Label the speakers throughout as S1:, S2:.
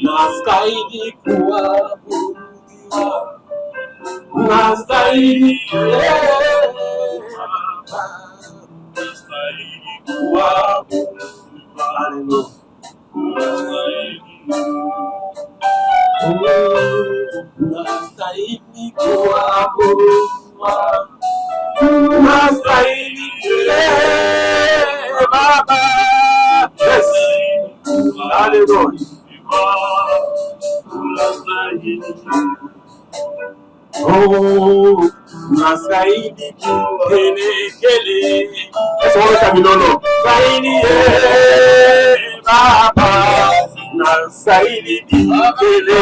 S1: Nastahili kuabudiwa, nastahili kuabudiwa. Nastahili kuabudiwa, nastahili Baba. Yes. Hallelujah. Oh, nastahili kele. Eso es caminono. Nastahili Baba. Nastahili kele.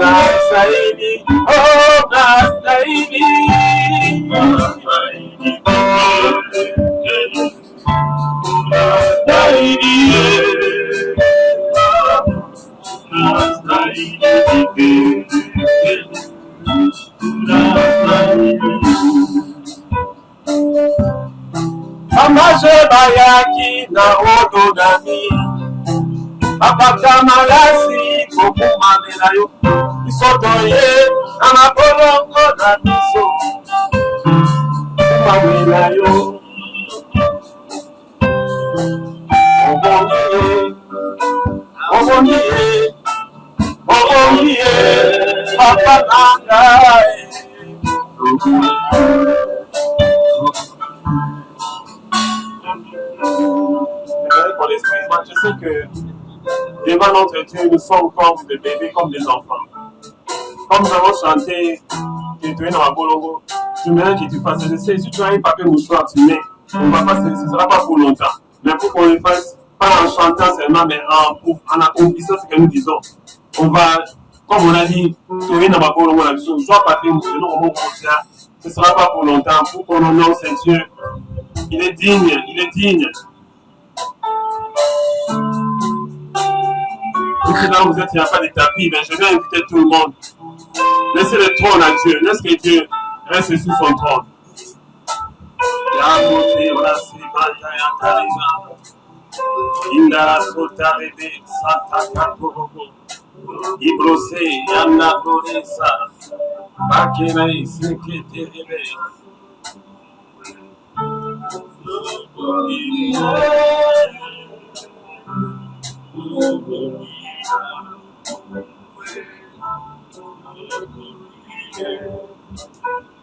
S1: Nastahili. Oh, nastahili. Bayaki na odogami Apakamalasi kokumamelayo Isotoye amabolongo na miso Kumamelayo Obongiye Papa Nangae Pour l'esprit, moi je sais que devant notre Dieu, nous sommes comme des bébés, comme des enfants. Comme nous avons chanté, que tu es dans la bolongo, je me que tu fasses l'essai. Si tu as un papier mouchoir, tu mets, on va pas, ce ne sera pas pour longtemps. Mais pour qu'on le fasse, pas en chantant seulement, mais en accomplissant ce que nous disons. On va, comme on a dit, tu es dans la bolongo, la vision, soit papier mouchoir, nous on ce ne sera pas pour longtemps, pour qu'on honore ce Dieu. Il est digne, il est digne. Là vous êtes, il n'y a pas de tapis, mais je vais inviter tout le monde. Laissez le trône à Dieu, laisse que Dieu reste sous son trône.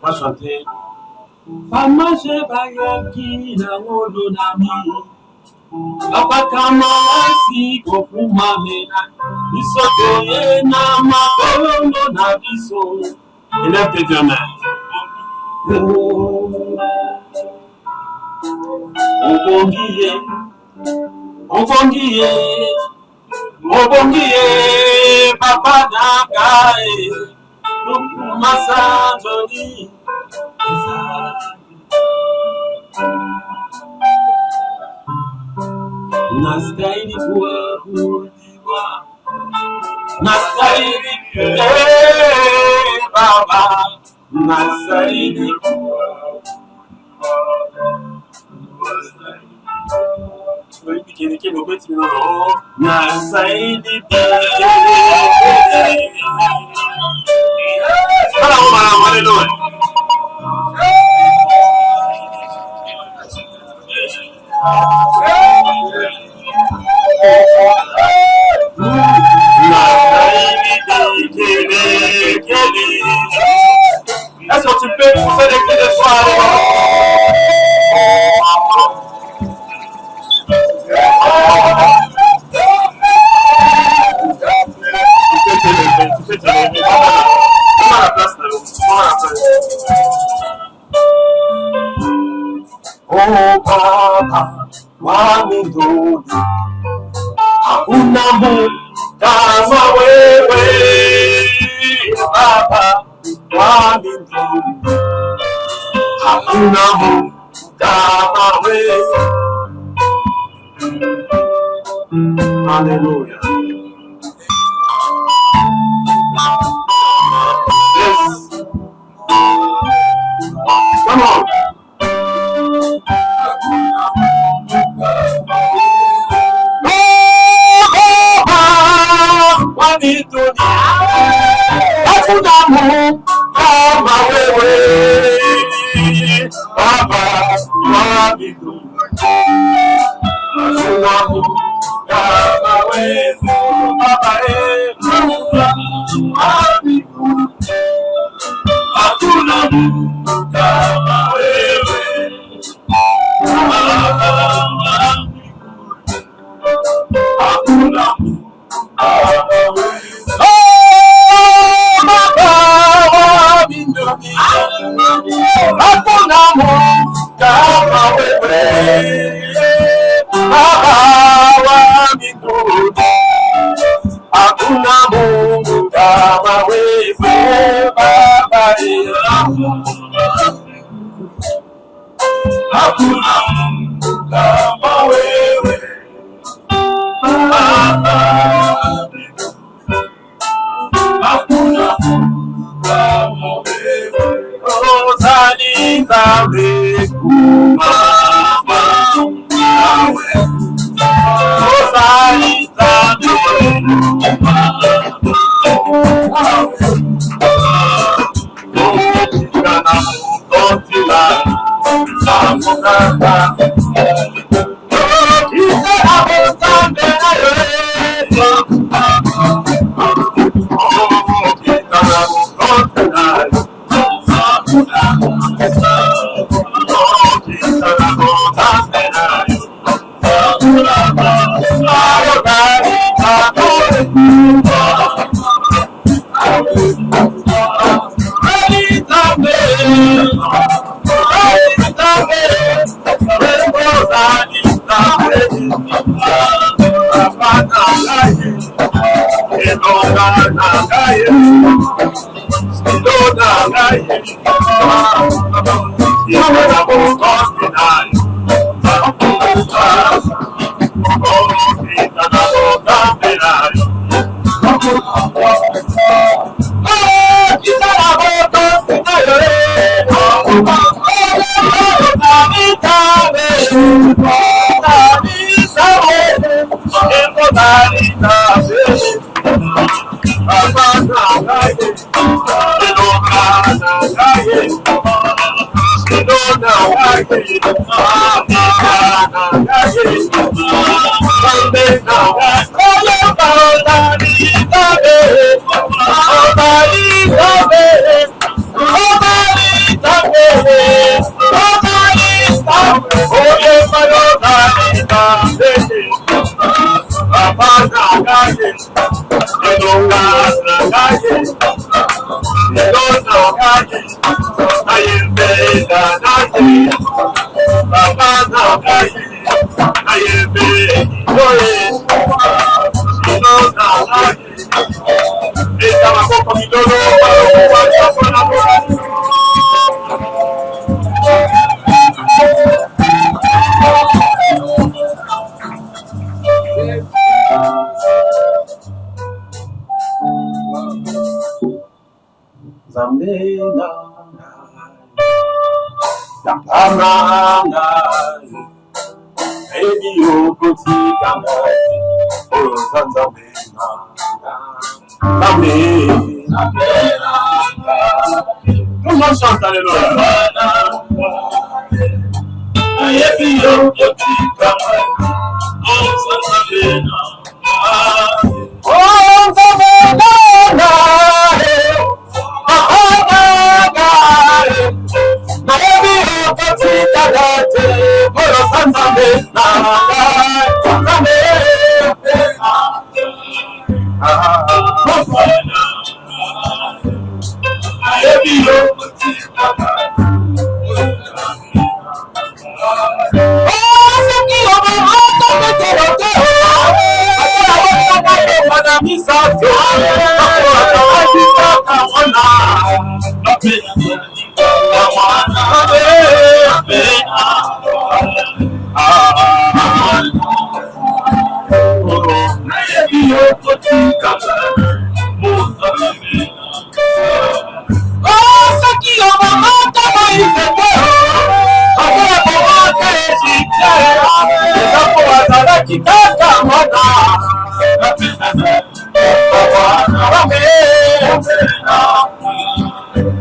S1: On va chanter. Pamaje bayaki na odonami Apakamasi kokumamena Isotoye na mabolongo na biso. Élève tes deux mains. Obongiye Papa Nangae Masajoni Nastahili kuabudiwa, nastahili Baba, nastahili est-ce que tu peux pousser des cris de joie? Tu peux te lever. Prends la place là. Oh Baba, Wamindoni, hakuna Mungu kama wewe. Baba, Wamindoni, hakuna Mungu kama wewe. Hallelujah. Yes. kama wewe Baba wa mbinguni, hakuna Mungu kama wewe Baba Mungu wa mbinguni, hakuna Mungu kama wewe Baba wa mbinguni, hakuna Mungu kama wewe. Hakuna Mungu kama wewe Baba wa mbinguni, hakuna Mungu kama wewe Baba, hakuna Mungu kama wewe Baba, hakuna Mungu kama wewe. Rozani zawe kumama nawe, Rozani zawe kumama nawe, Kana mukotila samukaka, Kita abotande nawe, Kita abotande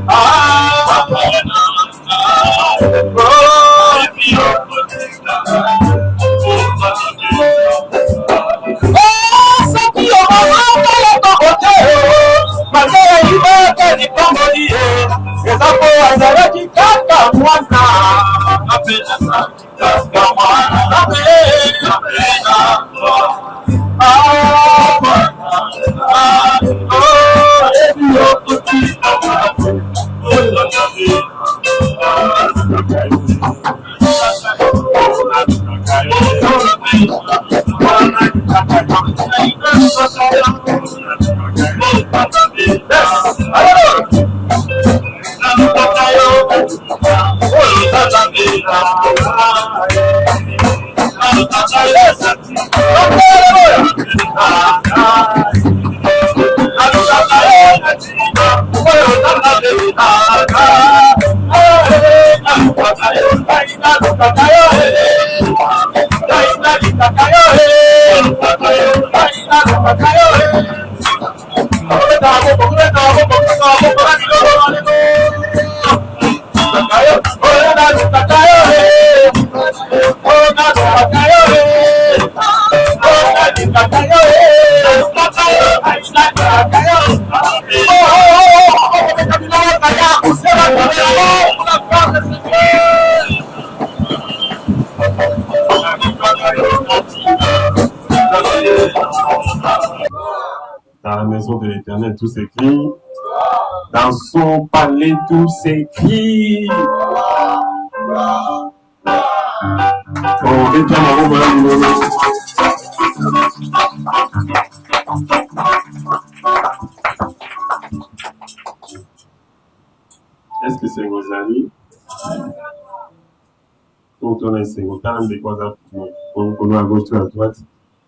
S2: Ah
S1: zapo azalaki kaka mwana apesa kaka mwana apesa Dans la maison de l'Éternel, tout s'écrit. Dans son palais, tout s'écrit. Est-ce que c'est vos amis? Quand on est single, quand on est quoi ça, on est à gauche ou à droite,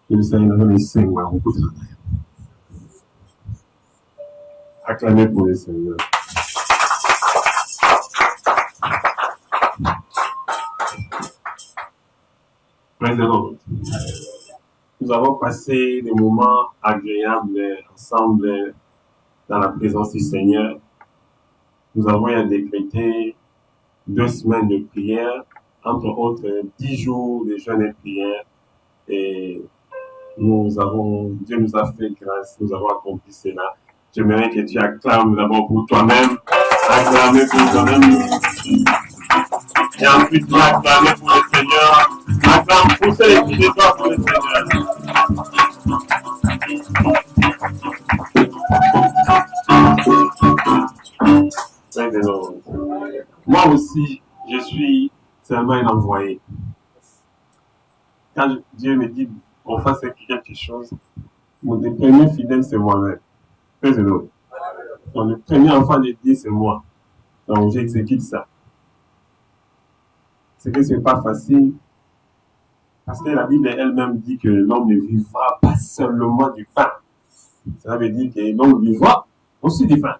S1: il s'agit de single. Acclamez pour le Seigneur. Praise the Lord. Nous avons passé des moments agréables ensemble dans la présence du Seigneur. Nous avons décrété 2 semaines de prière, entre autres 10 jours de jeûne et prière. Et Dieu nous a fait grâce, nous avons accompli cela. J'aimerais que tu acclames d'abord pour toi-même, acclamer pour toi-même, et ensuite tu acclamer pour le Seigneur, acclame, poussez les cris de toi pour le Seigneur. Moi aussi, je suis seulement un envoyé. Quand Dieu me dit qu'on fasse quelque chose, mon premier fidèle, c'est moi-même. Donc, le premier enfant de Dieu, c'est moi. Donc, j'exécute ça. C'est que ce n'est pas facile. Parce que la Bible elle-même dit que l'homme ne vivra pas seulement du pain. Ça veut dire que l'homme vivra aussi du pain.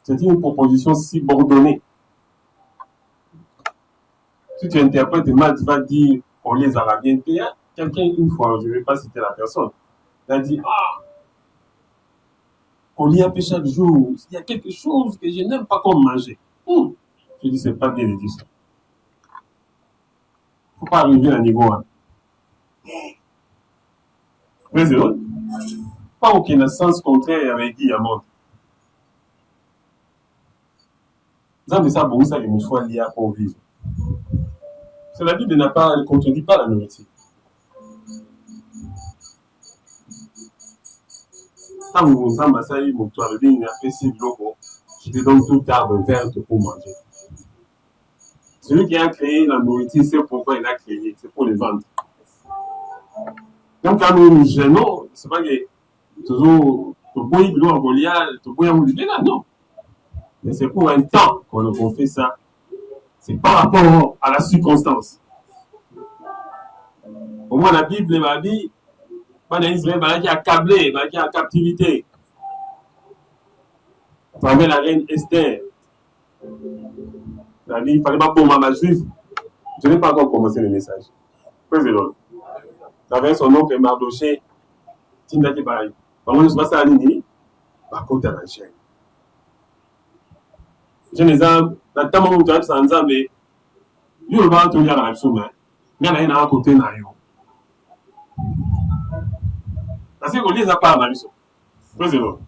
S1: C'est une proposition subordonnée. Si tu interprètes mal, tu vas dire, on les Arabiens, quelqu'un, une fois, je ne vais pas citer la personne, il a dit, on lit un peu chaque jour, il y a quelque chose que je n'aime pas comme manger. Je dis, c'est pas bien de dire ça. Il ne faut pas arriver à niveau 1. Mais c'est autre. Pas aucun sens contraire avec qui il y a monde. Vous avez ça, bon, ça, les mouchoirs liés pour vivre. C'est la Bible ne contredit pas la nourriture. Quand vous ambassadez mon toit, le bien apprécie de l'eau, je te donne tout arbre vert pour manger. Celui qui a créé la nourriture, c'est pourquoi il a créé, c'est pour les vendre. Donc quand nous nous gênons, c'est pas que toujours, tu bois de l'eau en Goliath, tu bois en là, non. Mais c'est pour un temps qu'on fait ça. C'est par rapport à la circonstance. Au moins, la Bible m'a dit, Israël qui a accablé, qui est en captivité. À travers la reine Esther. Il a dit, il ne fallait pas pour ma juive. Je n'ai pas encore commencé le message. Président. J'avais son nom que Mardoché. Tinda qui baille. Comment je passe à l'Ini? Par contre, à la chaîne. Je les ai, dans le temps où tu as sans mais il va te dire à la somme. Mais il y a un côté naïf. Parce que les a pas à la mission. Président.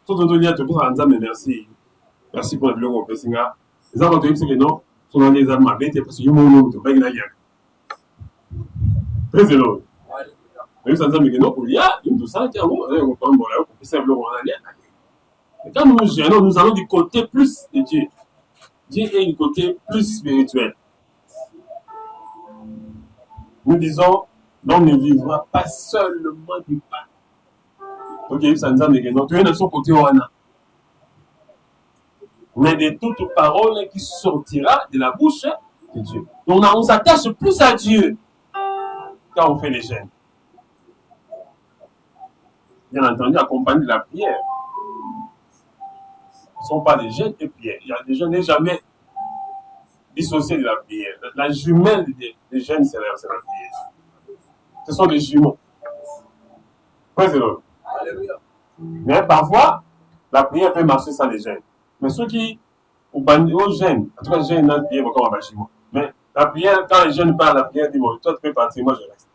S1: Tout le monde dit pour Anza, mais merci. Merci pour le logo. Les gens vont te dire que non, sont les armes à bête parce que you m'ont pas gagné. Très zéro. Mais ça me dit non, il y a une douce qui a on peut bon là, on peut simplement aller. Et quand nous gênons, nous allons du côté plus de Dieu. Dieu est du côté plus spirituel. Nous disons, l'homme ne vivra pas seulement du pain. Ok, ça nous a dit non, tu es de son côté, mais de toute parole qui sortira de la bouche de Dieu. Donc on s'attache plus à Dieu quand on fait les jeûnes. Bien entendu, accompagné de la prière. Ce ne sont pas des jeûnes et prières. Il y a des jeûnes n'est jamais dissocié de la prière. La jumelle des jeûnes, c'est la prière. Ce sont des jumeaux. Mais parfois, la prière peut marcher sans les jeûnes. Mais ceux qui au jeûne, en tout cas, jeûne, la prière, encore un bâtiment. Mais la prière, quand les jeunes parlent, la prière dit, bon, toi tu peux partir, moi je reste.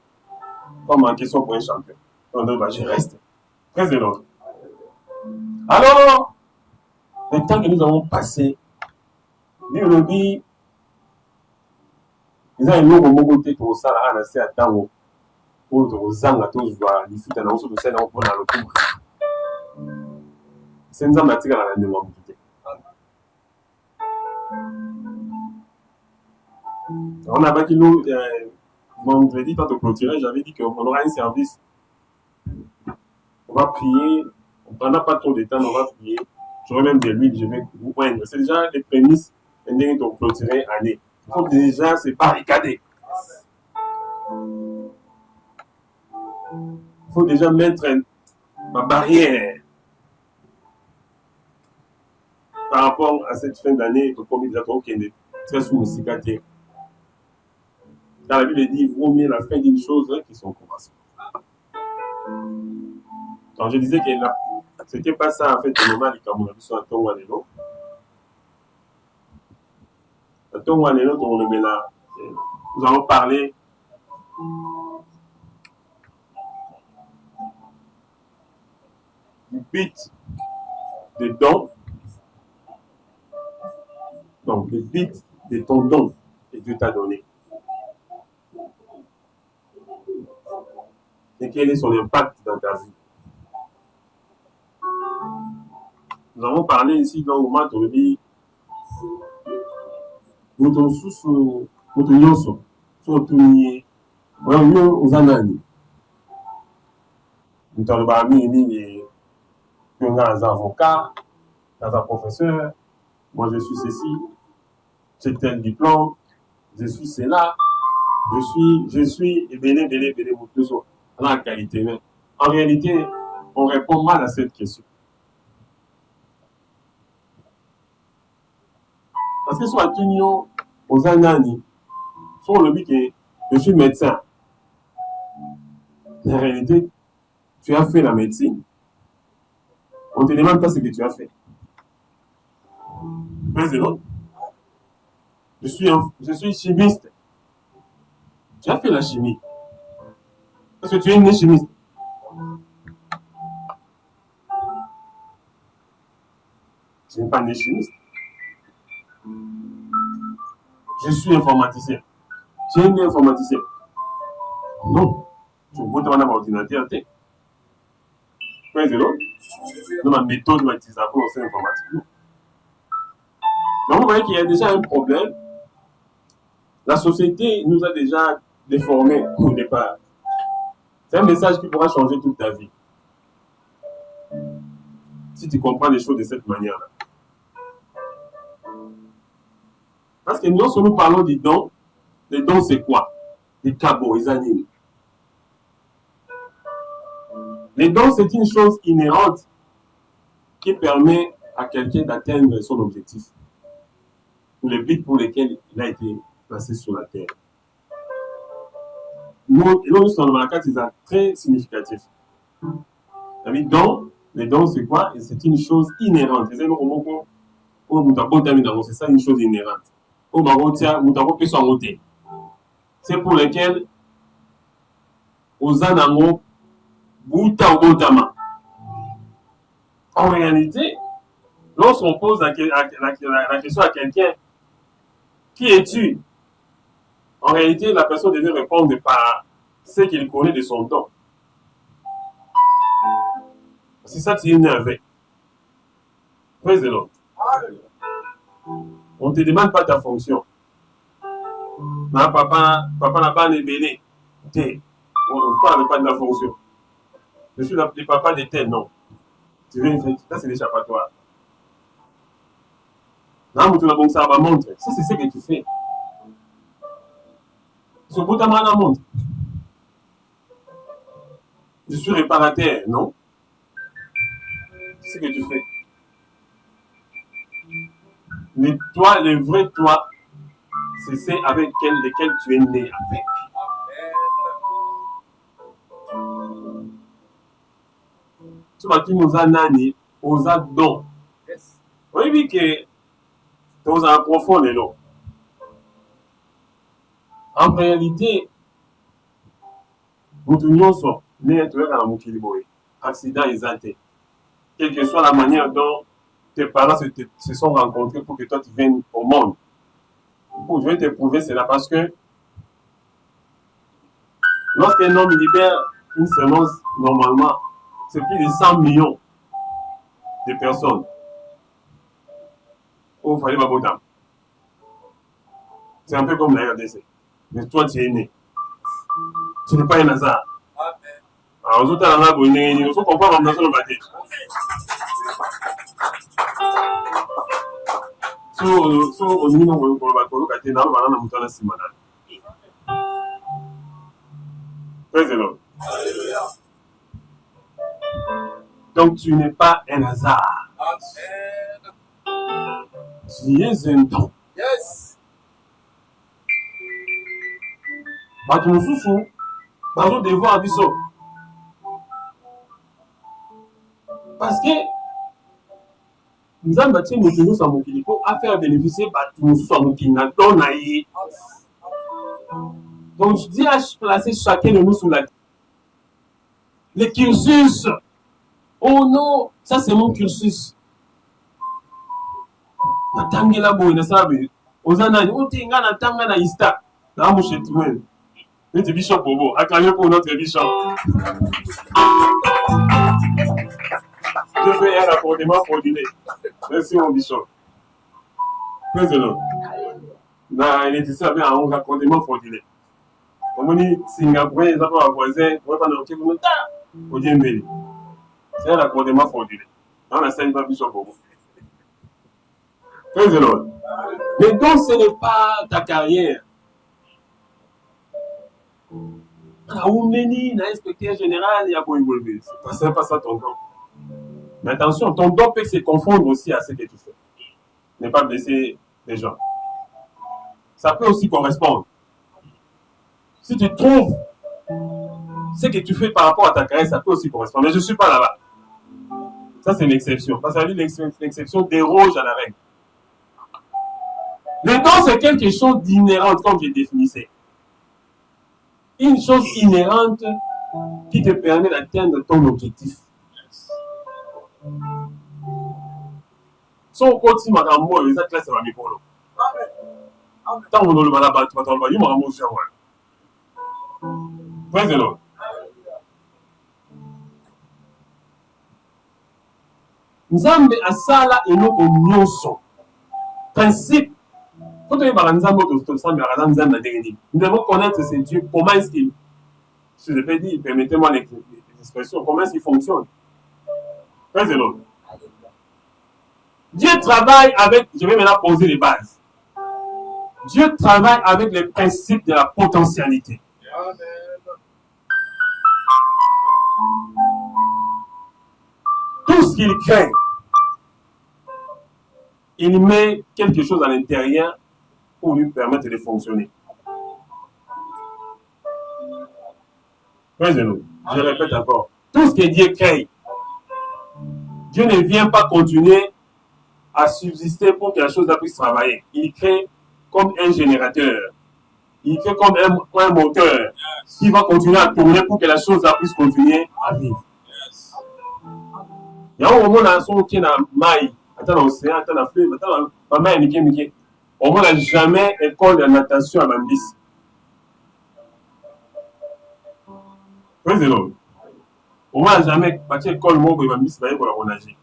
S1: Comme en question pour un champion. Donc, bah, je reste. Très énorme. Alors, le temps que nous avons passé, nous dit, ils ont un nouveau moment pour ça, là, c'est à temps pour zanga, tous voir, les foot, on se fait ça, on a le coup. C'est une zamatique à la demande. On a battu nous vendredi, quand on clôturait, j'avais dit qu'on aura un service. On va prier, on ne prendra pas trop de temps, on va prier. J'aurai même de l'huile, je vais vous poindre. C'est déjà les prémices de clôturer l'année. Il faut déjà se barricader. Il faut déjà mettre ma barrière par rapport à cette fin d'année, comme il est très sous-musicaté. Car la Bible dit, il vaut mieux la fin d'une chose que son commencement. Donc je disais que ce n'était pas ça en fait le moment quand on a vu sur un ton ou un élo. Un ton ou un élo, on le met là. Nous allons parler du but des dons. Donc le but de ton don que Dieu t'a donné. Et quel est son impact dans ta vie. Nous avons parlé ici dans le moment où on dit nous sommes sous nous sommes aux anani. Nous sommes avocats, un professeur. Moi je suis ceci, j'ai tel diplôme, je suis cela, je suis et béné, la qualité. Mais en réalité, on répond mal à cette question. Parce que soit union aux anani, soit le dit que je suis médecin. En réalité, tu as fait la médecine. On ne te demande pas ce que tu as fait. Mais c'est l'autre. Je suis chimiste. Tu as fait la chimie. Parce que tu es né chimiste. Je n'ai pas né chimiste. Je suis informaticien. Tu es né informaticien. Non. Tu peux te rendre à l'ordinateur. Mais c'est l'autre. Dans ma méthode d'utilisation pour l'enseignement informatique. Donc vous voyez qu'il y a déjà un problème. La société nous a déjà déformés au départ. C'est un message qui pourra changer toute ta vie. Si tu comprends les choses de cette manière-là. Parce que lorsque nous parlons des dons c'est quoi? Les cabots, les animes. Les dons, c'est une chose inhérente qui permet à quelqu'un d'atteindre son objectif. Ou les buts pour lesquels il a été placé sur la terre. Nous sommes dans la carte, c'est très significatif. Les dons, c'est quoi? C'est une chose inhérente. C'est ça une chose inhérente. C'est pour lesquels aux anamo bouta botama. En réalité, lorsqu'on pose la question à quelqu'un, qui es-tu? En réalité, la personne devait répondre par ce qu'il connaît de son don. C'est ça que tu es né avec. Praise the Lord. On ne te demande pas ta fonction. Non, papa n'a pas ébélé. On ne parle pas de la fonction. Je suis le papa de tel, non. Tu viens faire, ça c'est l'échappatoire. Là, ça va montrer. Ça, c'est ce que tu fais. Ce bout à la montre. Je suis réparateur, non? C'est ce que tu fais. Mais toi, le vrai toi, c'est ceux avec lesquels tu es né avec. Tu vas nous a nani, aux a don. Oui, que tu as profond l'eau. En réalité, nous sommes nés dans le accident exact. Quelle que soit la manière dont tes parents se sont rencontrés pour que toi tu viennes au monde. Pour je vais te prouver cela parce que lorsqu'un homme libère une semence, normalement, c'est plus de 100 millions de personnes. Oh, il fallait pas boudam. C'est un peu comme la RDC. Mais toi, tu es né. Tu n'es pas un hasard. Alors, vous avez comprendre la nation de bâtiment. So, au niveau de la Praise the Lord. Donc, tu n'es pas un hasard. Tu es un don.
S2: Yes.
S1: Tu nous souffres. Nous devons avoir ça. Parce que nous avons bâti nos clients sur mon clinico à faire bénéficier de nous sur mon clinico. Donc, je dis à placer chacun de nous sous la. Les cursus. Oh non, ça c'est mon cursus. Natangela boy na sabe. Ozana utinga natanga na ista. Na mushetwe. Notre bishop bobo, acclamez pour notre bishop. Je fais un raccordement fraudulé. Merci mon bishop. Praise the Lord. Il est ici avec un raccordement fraudulé. Comme on dit, Singapour, ils ont un voisin, on va pas nous dire au Djembeli. C'est un raccordement fraudulé. Dans la scène, pas bishop bobo. Praise the Lord. Mais donc, ce n'est pas ta carrière. L'inspecteur général, il y a beau évoluer. C'est pas ça ton don. Mais attention, ton don peut se confondre aussi à ce que tu fais. Ne pas blesser les gens. Ça peut aussi correspondre. Si tu trouves ce que tu fais par rapport à ta carrière, ça peut aussi correspondre. Mais je ne suis pas là-bas. Ça, c'est l'exception. Parce que l'exception déroge à la règle. Le don, c'est quelque chose d'inhérent, comme je définissais. Une chose inhérente qui te permet d'atteindre ton objectif. Son côté, madame, moi, les athlètes, ça va m'écouter. Tant qu'on le balade, tu vas t'en aller, moi, je vais. Praise the Lord. Nzambe asala eloko nyonso. Principe. Quand on est dans nous devons connaître ce Dieu, comment est-ce qu'il, je vais dire, permettez-moi l'expression, comment est-ce qu'il fonctionne. Praise the Lord. Dieu travaille avec, je vais maintenant poser les bases. Dieu travaille avec les principes de la potentialité. Amen. Tout ce qu'il crée, il met quelque chose à l'intérieur pour lui permettre de fonctionner. Praise the Lord. Je répète encore. Tout ce que Dieu crée, Dieu ne vient pas continuer à subsister pour que la chose puisse travailler. Il crée comme un générateur. Il crée comme un moteur qui va continuer à tourner pour que la chose puisse continuer à vivre. Il y a un moment où qui na maï, attends l'océan, attends la fleuve, attends la maï, Mickey. Au moins, n'a jamais école de natation à Bambis. Oui, c'est l'homme. Au moins, jamais, parce que l'école, moi, Bambis, va y avoir nager.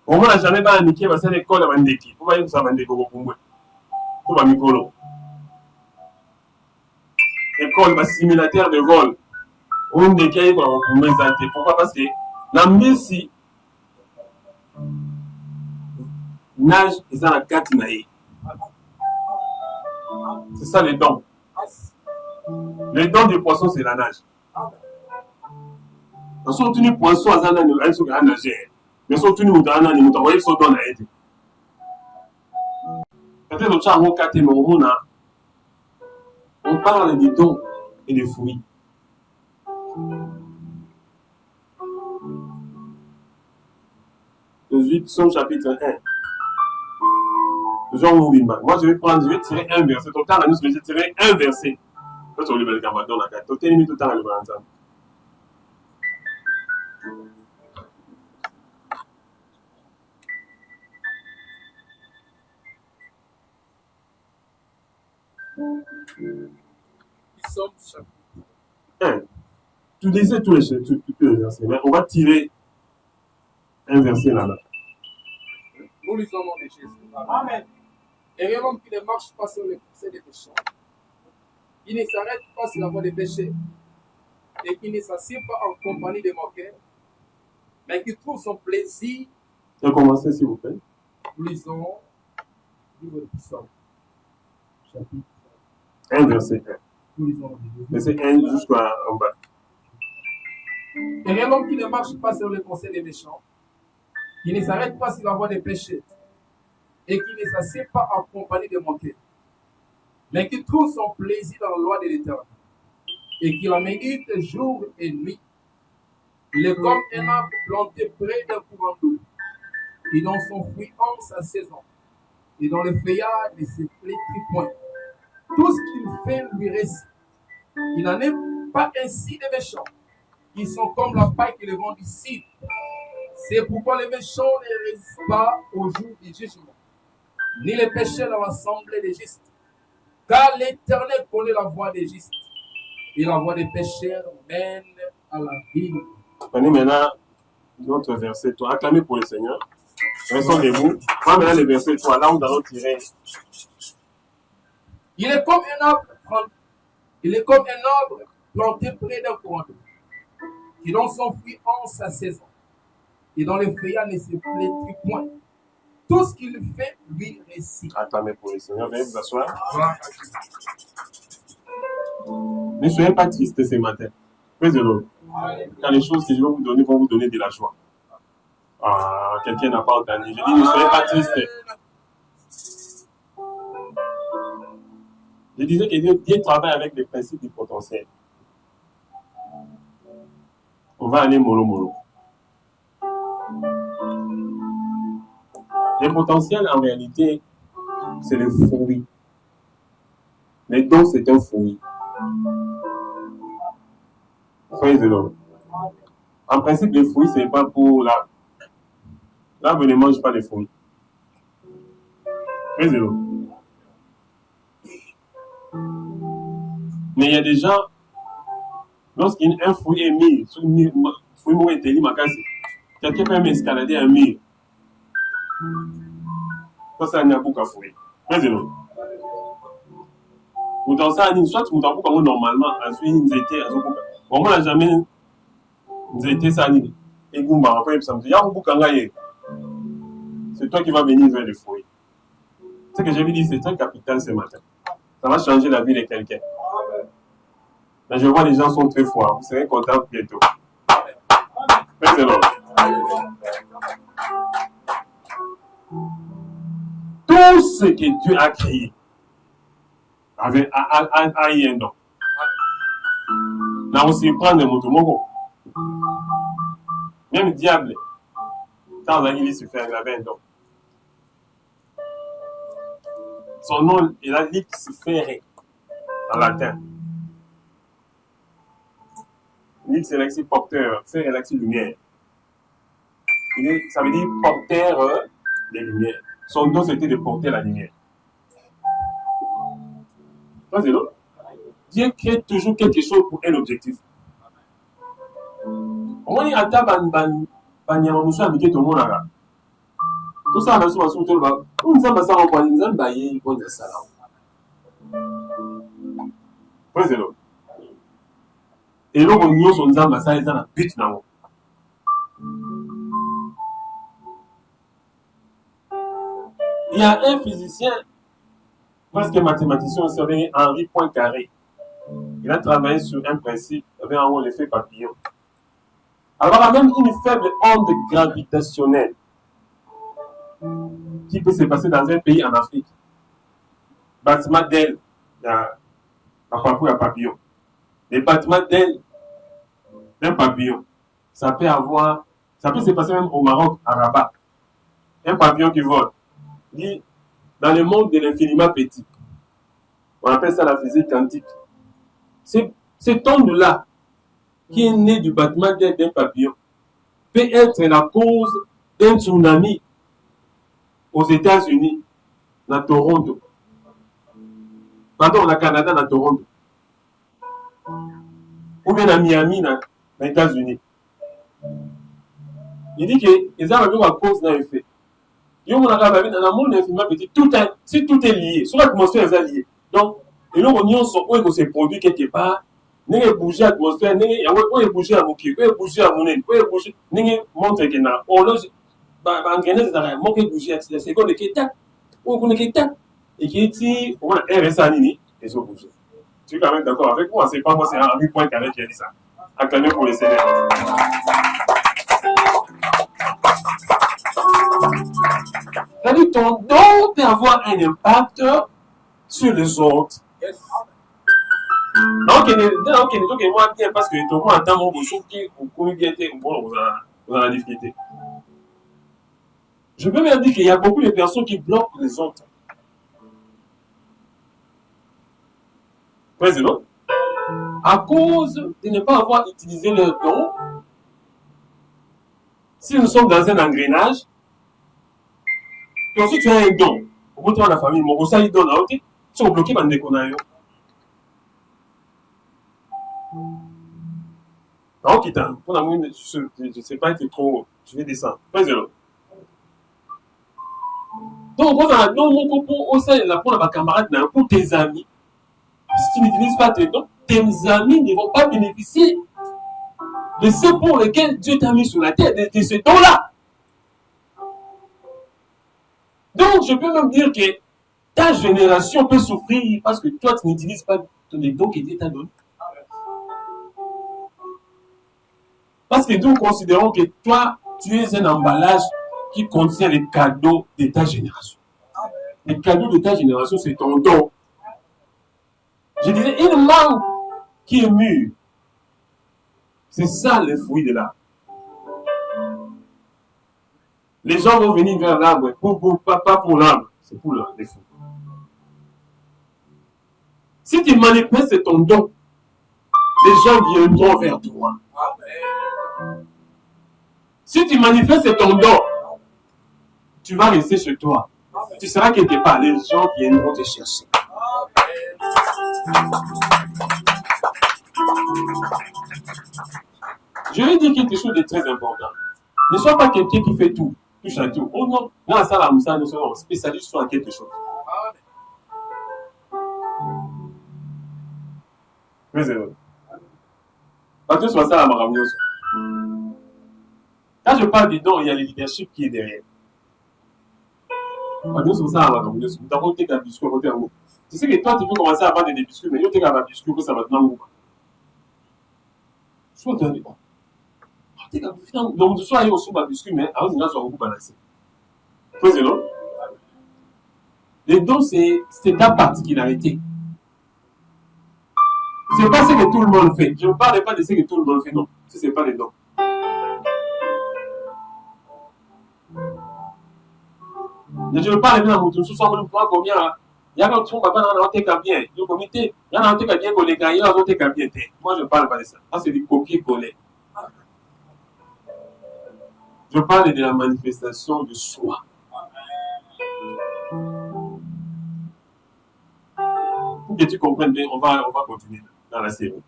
S1: Au moins, jamais pas indiqué, parce que l'école a Bandeki. Pourquoi il y a Bandeki pour moi? Pour ma micro. École, ma simulateur de vol. On décaille pour mes antés. Pourquoi? Parce que l'ambisi nage, ils ont la carte naïe. C'est ça les dons. Les dons du poisson, c'est la nage. Surtout les poissons, ils sont nager. Mais surtout les moutons, ils sont dans la aide. Peut-être que tu as un cas, on parle des dons et des fruits. Le Psaume chapitre 1. Jean Moubimba. Moi, je vais tirer un verset. Tout le temps, je vais tirer un verset. Toi, tu vas le camarade dans la carte. Tout le temps, le Valentin. Psaume chapitre 1. Tu disais tous les versets, mais on va tirer un verset là-bas.
S2: Nous lisons au nom de Jésus. Amen. Et l'homme qui ne marche pas sur les poussées des péchés, qui ne s'arrête pas sur la voie des péchés, et qui ne s'assied pas en compagnie des moqueurs, mais qui trouve son plaisir.
S1: Recommencez, s'il vous plaît.
S2: Nous lisons livre de Psaume, chapitre
S1: 1, verset 1.
S2: Nous lisons
S1: verset 1 jusqu'en bas.
S2: Et l'homme qui ne marche pas sur le conseil des méchants, qui ne s'arrête pas sur la voie des péchés, et qui ne s'assied pas en compagnie des moqueurs, mais qui trouve son plaisir dans la loi de l'Éternel, et qui la médite jour et nuit. Il est comme un arbre planté près d'un courant d'eau, qui dans son fruit en sa saison, et dans le feuillage ne se flétrit point. Tout ce qu'il fait lui réussit. Il n'en est pas ainsi des méchants, qui sont comme la paille qui les vend d'ici. C'est pourquoi les méchants ne résistent pas au jour du jugement, ni les pécheurs dans l'assemblée des justes. Car l'Éternel connaît la voie des justes, et la voie des pécheurs mène à la vie.
S1: Prenez maintenant notre verset 3. Acclamez pour le Seigneur. Restons debout. Prends maintenant le verset 3. Là où nous allons tirer.
S2: Il est comme un arbre planté près d'un courant d'eau, qui dans son fruit en sa saison, et dans les feuillages ne se flétrit point. Tout ce qu'il fait lui réussit.
S1: Acclamez pour le Seigneur. Veuillez vous asseoir. Ne soyez pas tristes ce matin. Praise the Lord. Car les choses que je vais vous donner vont vous donner de la joie. Ah, quelqu'un n'a pas entendu. Je dis, ne soyez pas tristes. Je disais que Dieu travaille avec les principes du potentiel. On va aller mollo. Le potentiel, en réalité, c'est le fruit. Les dons, c'est un fruit. Praise the Lord. En principe, les fruits, ce n'est pas pour l'arbre. L'arbre ne mange pas les fruits. Praise the Lord. Mais il y a des gens, lorsqu'un fruit est mis, quelqu'un peut même escalader un mur. Ça, il n'y a pas de fruit. Praise the Lord. Ou dans ça, soit tu m'entends comme normalement, ensuite, nous étions, on n'a jamais, nous étions ça, et Goumba, après, ça me dit, c'est toi qui vas venir vers le fruit. Ce que je vais dire, c'est un capital ce matin. Ça va changer la vie de quelqu'un. Mais je vois les gens sont très forts. Vous serez contents bientôt. Praise the Lord. Tout ce que Dieu a créé a un don. Là, on s'y prend de moto. Même le diable, quand il se fait, il avait un don. Son nom, il a dit Luciféré en latin. Il dit c'est l'axi porteur, faire l'axi lumière. Ça veut dire porteur des lumières. Son don c'était de porter la lumière. C'est l'autre. Dieu crée toujours quelque chose pour un objectif. On y attend banyamamuso amike to monaka. Tout ça na so so to ba. On nzamba sa ko kwani nzamba yi ko na sala. C'est l'autre. Et là, on y a son nzamba sa eza na but na mo. Il y a un physicien, presque mathématicien, il s'appelle Henri Poincaré. Il a travaillé sur un principe, avec en haut l'effet papillon. Alors, il y a même une faible onde gravitationnelle qui peut se passer dans un pays en Afrique. Battement d'aile, il y a un papillon. Les battements d'aile d'un papillon, ça peut se passer même au Maroc, à Rabat. Un papillon qui vole. Dans le monde de l'infiniment petit, on appelle ça la physique quantique. Cette onde-là, qui est née du battement d'aile d'un papillon, peut être la cause d'un tsunami aux États-Unis, dans Toronto. Pardon, au Canada, dans Toronto. Ou bien à Miami, dans les États-Unis. Il dit que les gens ont à cause d'un effet. Dans le monde infiniment petit, si tout est lié, sur l'atmosphère est liée. Donc, et là, on y se produit quelque part, on a bougé l'atmosphère, on a bougé à Moki, on a bougé à Mounen, on a bougé, on a montré que na, on a engrené des arrêts, on a bougé, c'est quoi le kétat, on a kétat, et qui dit, on a RSA Nini, et ils ont bougé. Tu es quand même d'accord avec moi, c'est pas moi, c'est Henri Poincaré qui a dit ça. Acclamé pour les Seigneurs. C'est-à-dire ton don peut avoir un impact sur les autres.
S2: Yes.
S1: Donc, moi bien parce que tout le monde entend mon bouchon qui vous dans la difficulté. Je peux même dire qu'il y a beaucoup de personnes qui bloquent les autres. Président, à cause de ne pas avoir utilisé leur don, si nous sommes dans un engrenage, et ensuite tu as un don, au bout de la famille, mon ça il donne à côté, si on bloque, on déconne. Donc, je ne sais pas être trop, je vais descendre. Président. Donc, on a mon copain au sein de la pour ma camarade, pour tes amis. Si tu n'utilises pas tes dons, tes amis ne vont pas bénéficier de ceux pour lesquels Dieu t'a mis sur la terre, de ce don-là. Donc, je peux même dire que ta génération peut souffrir parce que toi, tu n'utilises pas les dons que Dieu t'a donnés. Parce que nous considérons que toi, tu es un emballage qui contient les cadeaux de ta génération. Les cadeaux de ta génération, c'est ton don. Je disais, une mangue qui est mûre, c'est ça le fruit de l'arbre. Les gens vont venir vers l'arbre, pas pour l'arbre, c'est pour les fruits. Si tu manifestes ton don, les gens viendront vers toi. Si tu manifestes ton don, tu vas rester chez toi. Tu seras quelque part, les gens viendront te chercher. Je vais dire quelque chose de très important. Ne sois pas quelqu'un qui fait tout, touche à tout. Oh non, là, ça, nous sommes spécialistes sur quelque chose. Mais c'est vrai. Parce que sur ça, la maramioso. Quand je parle des dons, il y a le leadership qui est derrière. Tu sais que toi, tu peux commencer à vendre des biscuits, mais tu as des biscuits, ça va te manquer. Soit tu as dit, donc, tu sois aussi un biscuit, mais avant, tu as beaucoup balancé. Président, les dons, c'est ta particularité. C'est pas ce que tout le monde fait. Je ne parle pas de ce que tout le monde fait, non. Ce n'est pas les dons. Mais je ne parle pas de ce combien Il y a d'autres papa dans le bien. Le comité, il y a un bien collé, il y a un bien. Moi, je ne parle pas de ça. Ça, c'est du copier-coller. Je parle de la manifestation de soi. Pour que tu comprennes bien, on va continuer dans la série.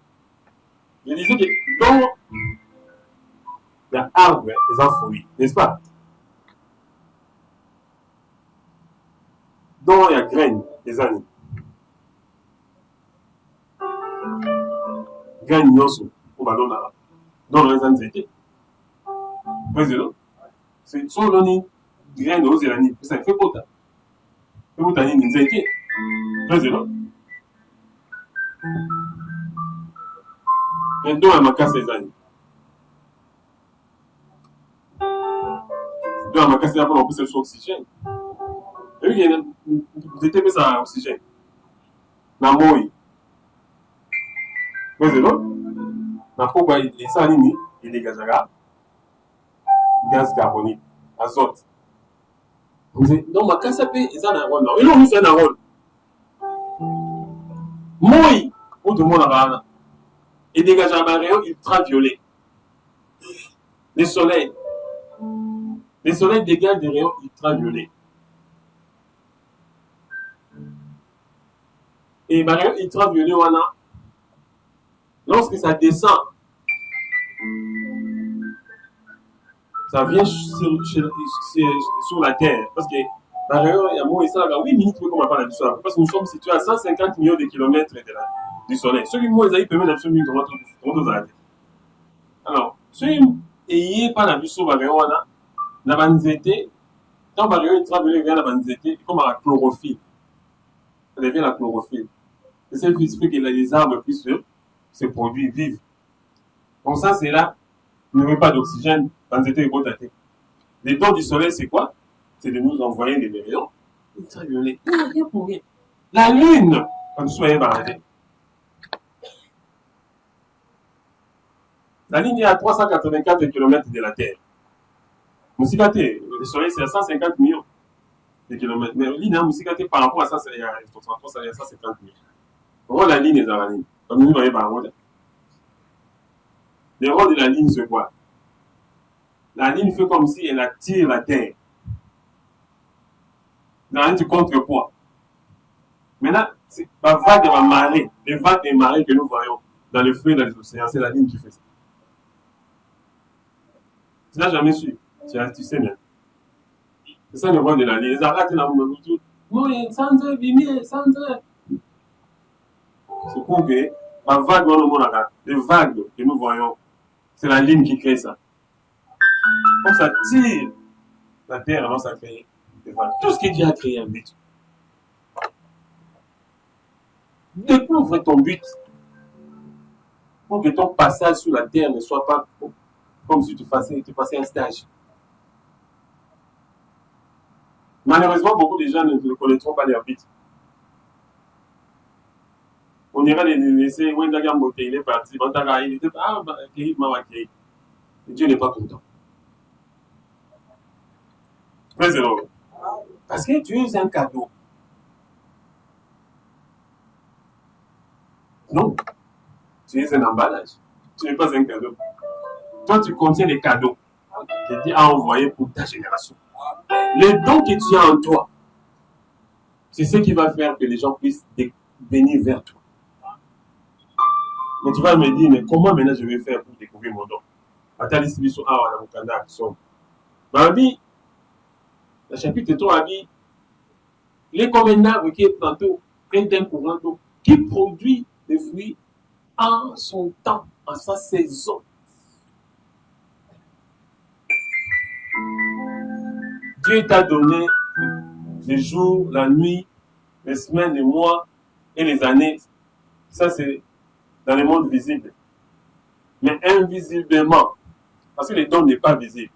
S1: Je disais que dans l'arbre des enfouis, n'est-ce pas? Dans la graine des années. Graine nyoso, on va dans les années. Président, c'est son donné graine aux années. Ça fait pas. Fait pas d'années n'inzété. Président. Maintenant, elle m'a cassé les années. Donc, elle m'a cassé la pour plus d'oxygène. Et puis, vous étiez mis à oxygène. Dans le mot, président, dans le cas il est aligné, il dégage gaz carbonique, azote. Vous dites, non, ma casse est un rôle. Non, il nous fait un rôle. Moi, où tout le monde a et dégage un rayon ultraviolet. Le soleil dégage des rayons ultraviolets. Et les rayons ultraviolets, lorsque ça descend, ça vient sur la Terre. Parce que il y a moins de ça, 8 minutes, comme on parle de ça. Parce que nous sommes situés à 150 millions de kilomètres du Soleil. Ceux qui m'ont dit permettent absolument de nous arrêter. Alors, ceux qui n'ont pas la vue sur la rayon, la banzété, quand la rayon ultraviolet vient la banzété, comme la chlorophylle. Ça devient la chlorophylle. Et c'est ce qui fait que les arbres puissent se produire, vivre. Comme ça, c'est là, il n'y avait pas d'oxygène, banzété est botaté. Les dons du soleil, c'est quoi? C'est de nous envoyer des rayons ultraviolets. Il n'y a rien pour rien. La lune, quand nous soyons baradés. La ligne est à 384 km de la Terre. Moussikate, le soleil, c'est à 150 millions de kilomètres. Mais la ligne à Moussikate, par rapport à ça, c'est à 150 millions. On voit la ligne dans la ligne. Comme nous voyons par rapport. Le rôle de la ligne, c'est quoi? La ligne fait comme si elle attire la Terre. Dans un contrepoids. Maintenant, c'est la vague de la marée, les vagues des marées que nous voyons dans le feu et dans les océans, c'est la ligne qui fait ça. Tu n'as jamais su. Tu sais bien. C'est ça le rôle de la ligne. Les arrêtent dans le monde. Non, sans lumière, sans. C'est pour que la vague dans le monde, les vagues que nous voyons, c'est la ligne qui crée ça. Comme ça tire la terre avant ça crée des vagues. Tout ce que Dieu a créé un but. Découvre ton but pour que ton passage sur la terre ne soit pas comme si tu passais un stage. Malheureusement, beaucoup de gens ne connaîtront pas leur but. On ira les laisser, il est parti, il était Dieu n'est pas content. Mais c'est long. Parce que Dieu, c'est un cadeau. Non. Tu es un emballage. Tu n'es pas un cadeau. Toi, tu contiens les cadeaux que Dieu a envoyés pour ta génération. Les dons que tu as en toi, c'est ce qui va faire que les gens puissent venir vers toi. Mais tu vas me dire, mais comment maintenant je vais faire pour découvrir mon don? La chapitre 3 a dit, il est comme un arbre qui est tantôt près d'un courant d'eau, qui produit des fruits en son temps, en sa saison. Dieu t'a donné les jours, la nuit, les semaines, les mois et les années. Ça, c'est dans le monde visible. Mais invisiblement, parce que le don n'est pas visible,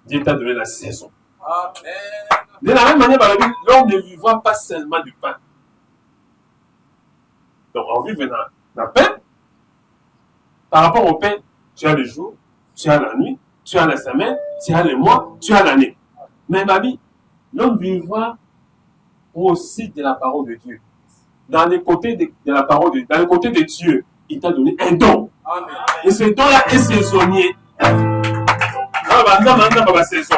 S1: Dieu t'a donné la saison. Amen. De la même manière, l'homme ne vivra pas seulement du pain. Donc, on vit dans la pain. Par rapport au pain, tu as le jour, tu as la nuit, tu as la semaine, tu as le mois, tu as l'année. Mais ma vie, l'homme vivra aussi de la parole de Dieu. Dans le côté de la parole de Dieu, dans le côté de Dieu, il t'a donné un don.
S2: Amen.
S1: Et ce don-là est saisonnier. Saison.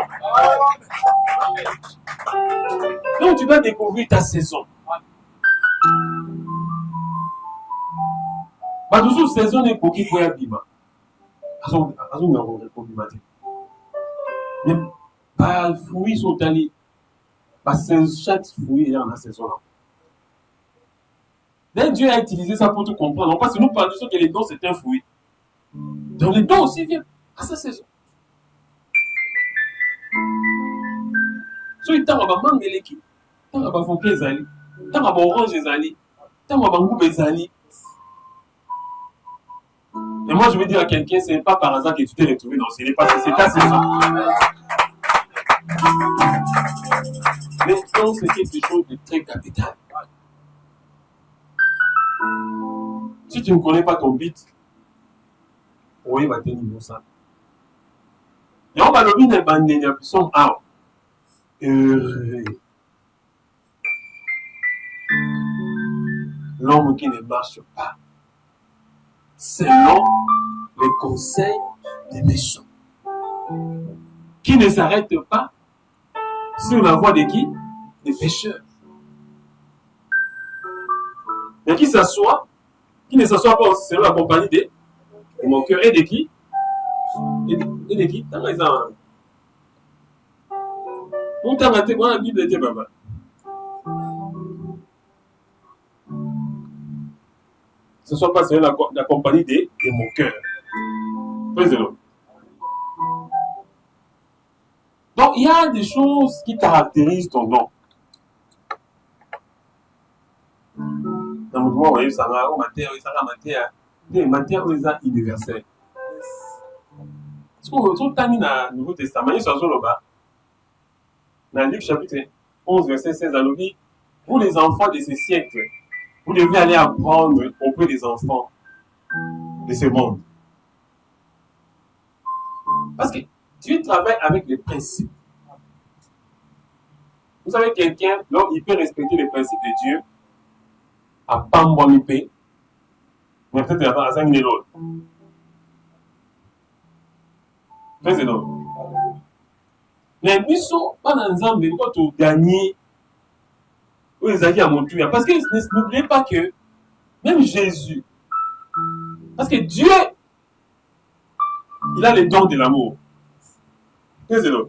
S1: Donc tu dois découvrir ta saison. Toujours saison est pour qui peut y bima. Mais par fruits sont allés. Chaque fruit est en la saison là. Donc Dieu a utilisé ça pour tout comprendre. Parce que nous parlons que les dons c'est un fruit. Donc les dons aussi viennent à sa saison. So il t'a mangue l'équipe. Tant à bafouke ezali, tant à orange ezali, tant à bangou ezali. Et moi je veux dire à quelqu'un, c'est pas par hasard que tu t'es retrouvé dans ce n'est pas c'est ta saison. Mais donc c'est quelque chose de très capital. Si tu ne connais pas ton but, oui, va tenir ça. Et on va le dire dans les puissants out. L'homme qui ne marche pas selon les conseils des méchants, qui ne s'arrête pas sur la voie de qui? Des pécheurs. Mais qui s'assoit, qui ne s'assoit pas selon la compagnie de mon cœur et de qui? Et de qui? Dans les ans. Mon temps a été, moi la Bible était papa. Ce ne soit pas selon la compagnie de mon cœur. Président. Donc, il y a des choses qui caractérisent ton nom. Dans le moment où ça va, matière universelle. Parce qu'on retrouve dans le Nouveau Testament, il s'agit là-bas. Dans Luc chapitre 11, verset 16, à l'objet, vous les enfants de ce siècle, vous devez aller apprendre auprès des enfants de ce monde. Parce que Dieu travaille avec les principes. Vous savez, quelqu'un, donc, il peut respecter les principes de Dieu à Pambouamipé, mais peut-être à 5 000 autres. Président. Mais ils sont pas dans ensemble, mais quand tu gagnes, vous avez à montrer. Parce que n'oubliez pas que même Jésus, parce que Dieu, il a le don de l'amour. Président.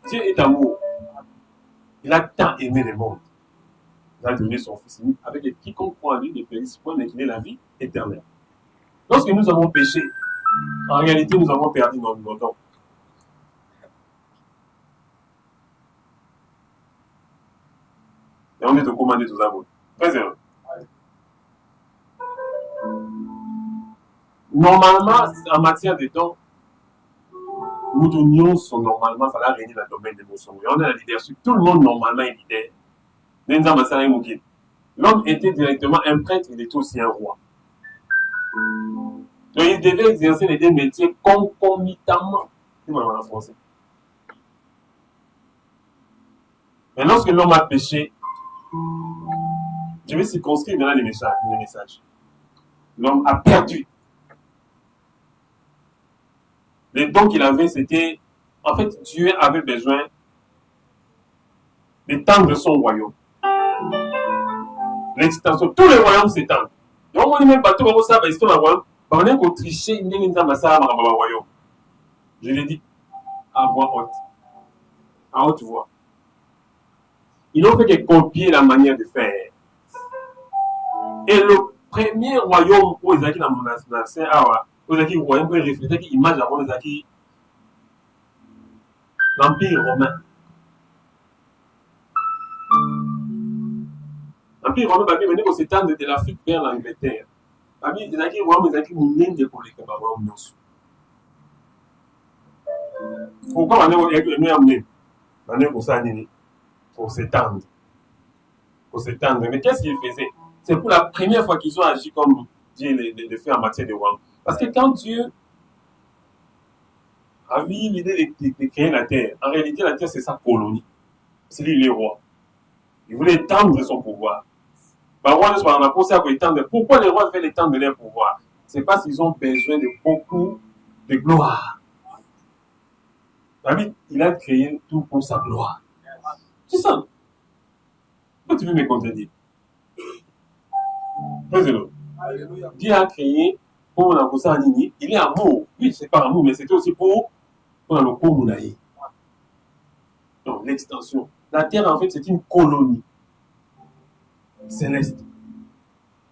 S1: Dieu est amour. Il a tant aimé le monde. Il a donné son Fils unique avec quiconque croit en lui ne périsse point, mais qu'il ait la vie éternelle. Lorsque nous avons péché, en réalité, nous avons perdu nos dons. Et on est au commandé tous à vous. Président. Normalement, en matière de dons, nous donnions son normalement, il fallait réunir le domaine de l'émotion. Et on a la leadership. Tout le monde normalement est leader. L'homme était directement un prêtre, il était aussi un roi. Donc il devait exercer les deux métiers concomitamment. C'est en français. Mais lorsque l'homme a péché, je vais circonscrire maintenant les messages. L'homme a perdu. Les dons qu'il avait, c'était... En fait, Dieu avait besoin d'étendre son royaume. L'extension. Tous les royaumes s'étendent. Donc, on n'est même pas tout le monde ça, parce que le royaume, on est qu'au tricher, il n'y a pas ça, royaume. Je l'ai dit à voix haute. À haute voix. Ils n'ont fait que copier la manière de faire. Et le premier royaume où ils étaient dans mon ancien, où ils étaient royaume, où ils réfléchissent, l'image avant les acquis, l'Empire romain. L'Empire romain, il venait qu'on s'étendre de l'Afrique vers l'Angleterre. Les acquis royaume, les acquis moulins de collègues, pourquoi on est amené? On est pour ça, pour s'étendre. Pour s'étendre. Mais qu'est-ce qu'ils faisaient? C'est pour la première fois qu'ils ont agi comme Dieu le fait en matière de royaume. Parce que quand Dieu a eu l'idée de créer la terre, en réalité, la terre, c'est sa colonie. C'est lui le roi. Il voulait étendre son pouvoir. Pourquoi les rois veulent étendre leur pouvoir? C'est parce qu'ils ont besoin de beaucoup de gloire. David, il a créé tout pour sa gloire. C'est ça. Pourquoi tu veux me contredire? Dieu a créé pour la Moussa Nini. Il est amour. Oui, c'est pas amour, mais c'était aussi pour le Komunaï. Donc, l'extension. La terre, en fait, c'est une colonie céleste.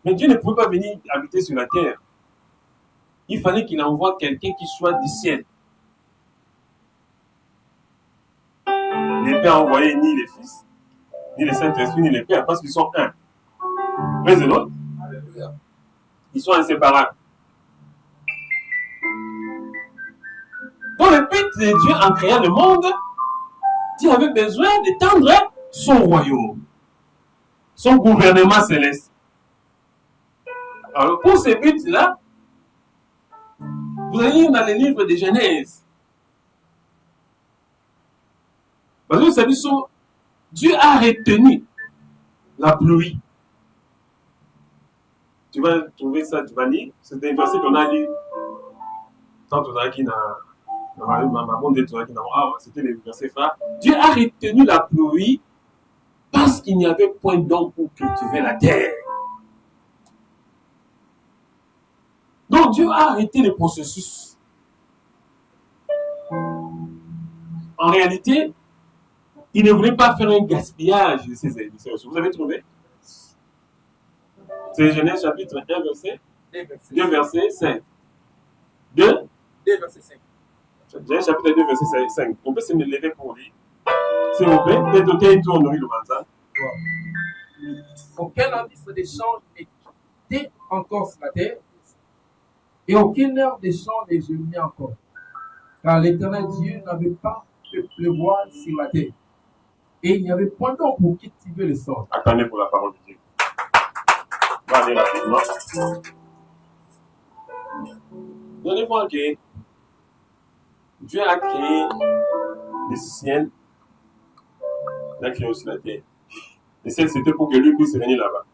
S1: Mais Dieu ne pouvait pas venir habiter sur la terre. Il fallait qu'il envoie quelqu'un qui soit du ciel. Il ne peut envoyer ni les fils, ni les Saint-Esprit, ni les pères, parce qu'ils sont un. Praise the Lord. Ils sont inséparables. Dans le but de Dieu en créant le monde, Dieu avait besoin d'étendre son royaume, son gouvernement céleste. Alors, pour ce but-là, vous allez lire dans les livres de Genèse. Parce que vous savez, Dieu a retenu la pluie. Tu vas trouver ça, tu vas lire. C'était un verset qu'on a lu quand on a dit c'était le verset phare. Dieu a retenu la pluie parce qu'il n'y avait point d'eau pour cultiver la terre. Donc Dieu a arrêté le processus. En réalité, il ne voulait pas faire un gaspillage de ses ressources. Vous avez trouvé? C'est Genèse chapitre 1, verset 2, verset 5. 2
S2: verset 5.
S1: Genèse chapitre 2, verset 5. On peut se lever pour lire. S'il vous plaît, peut-être une tournerie le matin.
S2: Aucun indice d'échange n'était encore sur la terre, et aucune heure d'échange n'est jamais encore. Car l'Éternel Dieu n'avait pas fait pleuvoir sur la terre. Et il n'y avait point d'eau pour cultiver le sol.
S1: Attendez pour la parole de Dieu. On va aller rapidement. Vous allez voir que Dieu a créé le ciel. Il a créé aussi la terre. Le ciel, c'était pour que lui puisse régner là-bas.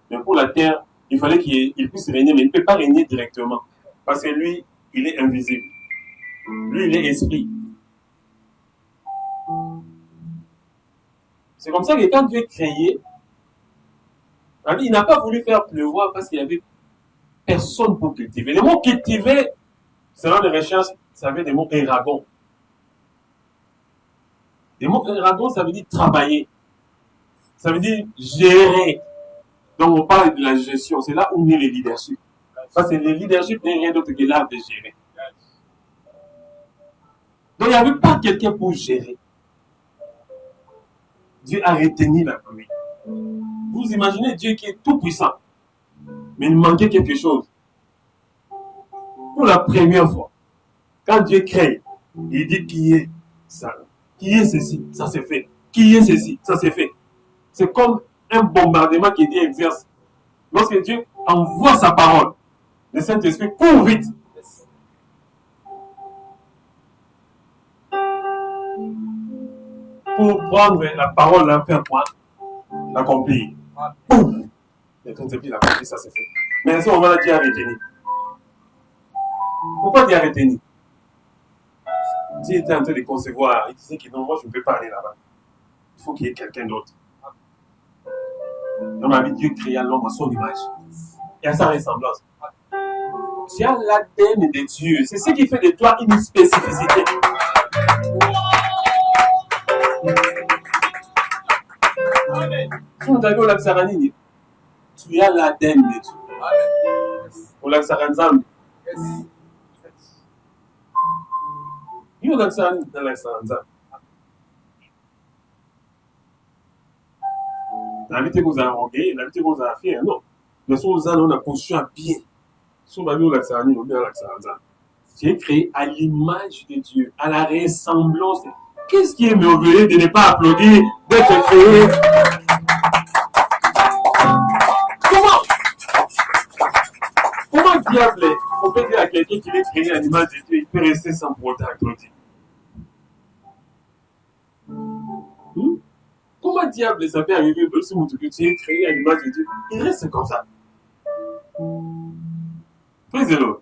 S1: Mais pour la terre, il fallait qu'il puisse régner, mais il ne peut pas régner directement. Parce que lui, il est invisible. Lui, il est esprit. C'est comme ça que quand Dieu est créé, il n'a pas voulu faire pleuvoir parce qu'il n'y avait personne pour cultiver. Le mot cultiver, selon les recherches, ça veut dire des mots éragons. Les mots éragons, ça veut dire travailler. Ça veut dire gérer. Donc on parle de la gestion. C'est là où naît le leadership. Parce que le leadership n'est rien d'autre que l'art de gérer. Donc il n'y avait pas quelqu'un pour gérer. Dieu a retenu la pluie. Vous imaginez Dieu qui est tout puissant, mais il manquait quelque chose. Pour la première fois, quand Dieu crée, il dit qui est ça, qui est ceci, ça s'est fait. Qui est ceci, ça s'est fait. C'est comme un bombardement que Dieu exerce. Lorsque Dieu envoie sa parole, le Saint-Esprit court vite. Pour prendre la parole, la faire quoi? L'accomplir. Boum! Le Saint-Esprit l'accomplit, ça c'est fait. Mais à ce moment-là, Dieu a retenu. Pourquoi Dieu a retenu? Dieu était en train de concevoir. Il disait que non, moi je ne peux pas aller là-bas. Il faut qu'il y ait quelqu'un d'autre. Dans ma vie, Dieu créa l'homme à son image et à sa ressemblance. Tu as l'ADN de Dieu. C'est ce qui fait de toi une spécificité. Si on t'a vu au lac Saranini, tu as l'ADN de Dieu. Au lac Saranzambi. Il y a au lac Saranini, dans le lac Saranzambi. L'invité que vous avez envoyé, l'invité que vous avez fait, non. Mais si vous avez une position à bien, si on va vu au lac Saranini, on va au lac Saranzambi. Tu es créé à l'image de Dieu, à la ressemblance. Qu'est-ce qui est merveilleux de ne pas applaudir, d'être créé? Comment diable on peut dire à quelqu'un qui est créé à l'image de Dieu, il peut rester sans pour autant applaudir? Comment Comment diable ça peut arriver aussi où tu es créé à l'image de Dieu? Il reste comme ça. Praise the Lord.